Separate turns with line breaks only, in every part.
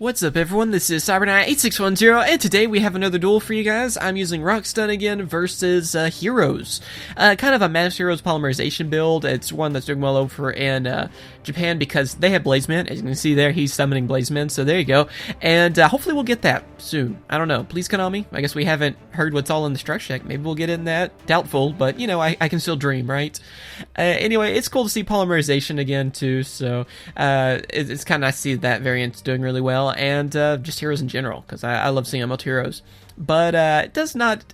What's up everyone, this is CyberKnight8610, and today we have another duel for you guys. I'm using Rockstun again versus Heroes. Kind of a Mass Heroes polymerization build. It's one that's doing well over in Japan because they have Blazeman. As you can see there, he's summoning Blazeman, so there you go. And hopefully we'll get that soon. I don't know, please Konami. I guess we haven't heard what's all in the structure check. Maybe we'll get in that. Doubtful, but you know, I can still dream, right? Anyway, it's cool to see polymerization again too, so it's kind of nice to see that variant's doing really well. And just heroes in general, because I love seeing multi heroes. But it's not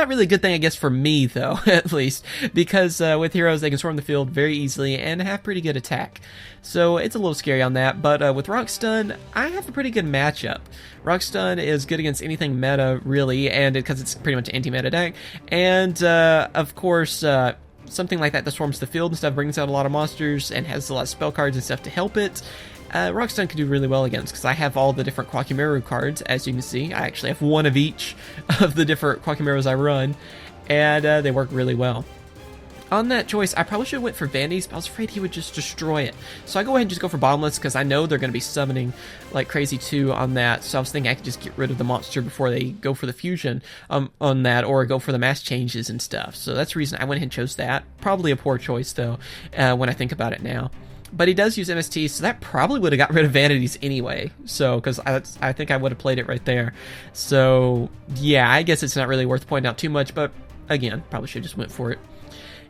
really a good thing, I guess, for me, though, at least, because with heroes, they can swarm the field very easily and have pretty good attack. So it's a little scary on that, but with Rockstun, I have a pretty good matchup. Rockstun is good against anything meta, really, and because it's pretty much an anti-meta deck, and of course, something like that swarms the field and stuff, brings out a lot of monsters, and has a lot of spell cards and stuff to help it. Rockstun can do really well against, because I have all the different Koa'ki Meiru cards, as you can see. I actually have one of each of the different Koa'ki Meirus I run, and they work really well. On that choice, I probably should have went for Vanities, but I was afraid he would just destroy it. So I go ahead and just go for Bottomless, because I know they're going to be summoning like crazy too on that, so I was thinking I could just get rid of the monster before they go for the fusion on that, or go for the mass changes and stuff. So that's the reason I went ahead and chose that. Probably a poor choice, though, when I think about it now. But he does use MST, so that probably would have got rid of Vanities anyway. So, because I think I would have played it right there. So, yeah, I guess it's not really worth pointing out too much, but again, probably should have just went for it.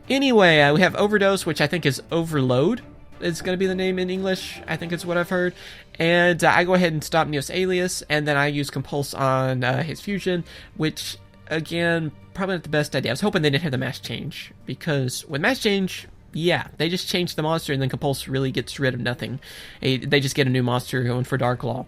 Anyway, we have Overdose, which I think is Overload. It's going to be the name in English, I think is what I've heard. And I go ahead and stop Neos Alias, and then I use Compulse on his Fusion, which, again, probably not the best idea. I was hoping they didn't have the Mass Change, because with Mass Change, yeah, they just change the monster, and then Compulse really gets rid of nothing. They just get a new monster going for Dark Law.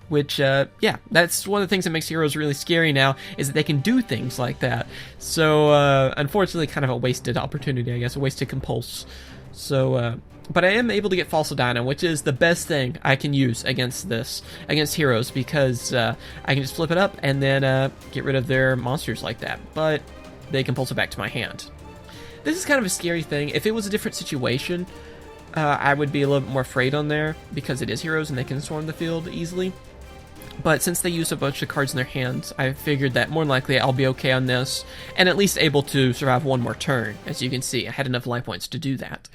Which, yeah, that's one of the things that makes heroes really scary now, is that they can do things like that. So, unfortunately, kind of a wasted opportunity, I guess, a wasted Compulse. So, but I am able to get Falsadina, which is the best thing I can use against heroes, because I can just flip it up and then get rid of their monsters like that. But they Compulse it back to my hand. This is kind of a scary thing. If it was a different situation, I would be a little bit more afraid on there, because it is heroes and they can swarm the field easily. But since they use a bunch of cards in their hands, I figured that more than likely I'll be okay on this, and at least able to survive one more turn. As you can see, I had enough life points to do that.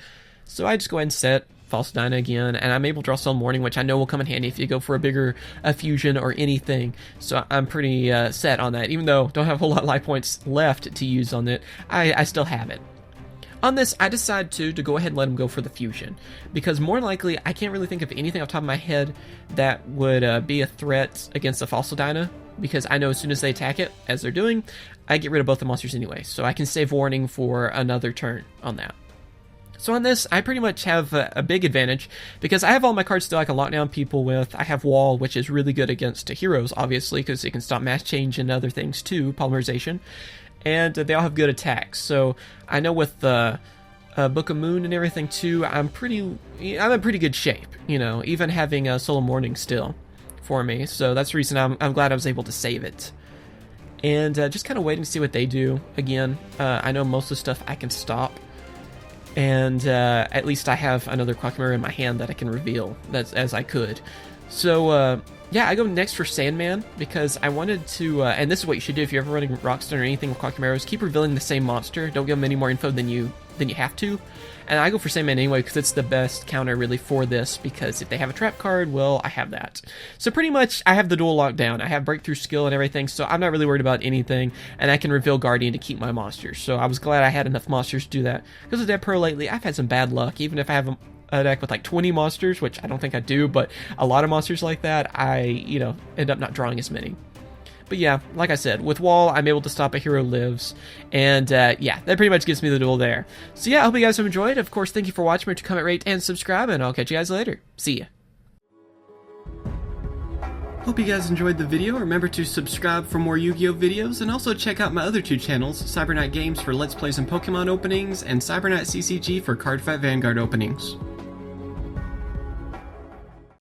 So I just go ahead and set Falsadina again, and I'm able to draw Soul Morning, which I know will come in handy if you go for a bigger fusion or anything. So I'm pretty set on that. Even though I don't have a whole lot of life points left to use on it, I still have it. On this, I decide to go ahead and let him go for the fusion, because more likely, I can't really think of anything off the top of my head that would be a threat against the Falsadina, because I know as soon as they attack it, as they're doing, I get rid of both the monsters anyway, so I can save Warning for another turn on that. So on this, I pretty much have a big advantage, because I have all my cards still I can lock down people with. I have Wall, which is really good against heroes, obviously, because it can stop mass change and other things too, polymerization. And they all have good attacks, so I know with the Book of Moon and everything too, I'm in pretty good shape, you know, even having Soul Morning still for me. So that's the reason I'm glad I was able to save it. And just kind of waiting to see what they do. Again, I know most of the stuff I can stop, and at least I have another Koa'ki Meiru in my hand that I can reveal as I could. So yeah, I go next for Sandman, because I wanted to, and this is what you should do if you're ever running Rockstun or anything with Koa'ki Meirus, keep revealing the same monster. Don't give them any more info than you have to. And I go for Sandman anyway, because it's the best counter really for this, because if they have a trap card, well, I have that. So pretty much, I have the duel locked down. I have breakthrough skill and everything, so I'm not really worried about anything, and I can reveal Guardian to keep my monsters. So I was glad I had enough monsters to do that. Because with Dead Pro lately, I've had some bad luck, even if I have a deck with like 20 monsters, which I don't think I do, but a lot of monsters like that, I, you know, end up not drawing as many. But yeah, like I said, with Wall, I'm able to stop a hero lives, and yeah, that pretty much gives me the duel there. So yeah, I hope you guys have enjoyed. Of course, thank you for watching. Remember to comment, rate, and subscribe, and I'll catch you guys later. See ya. Hope you guys enjoyed the video. Remember to subscribe for more Yu-Gi-Oh videos, and also check out my other two channels, CyberKnight Games for Let's Plays and Pokemon openings, and CyberKnight CCG for Card Fight Vanguard openings.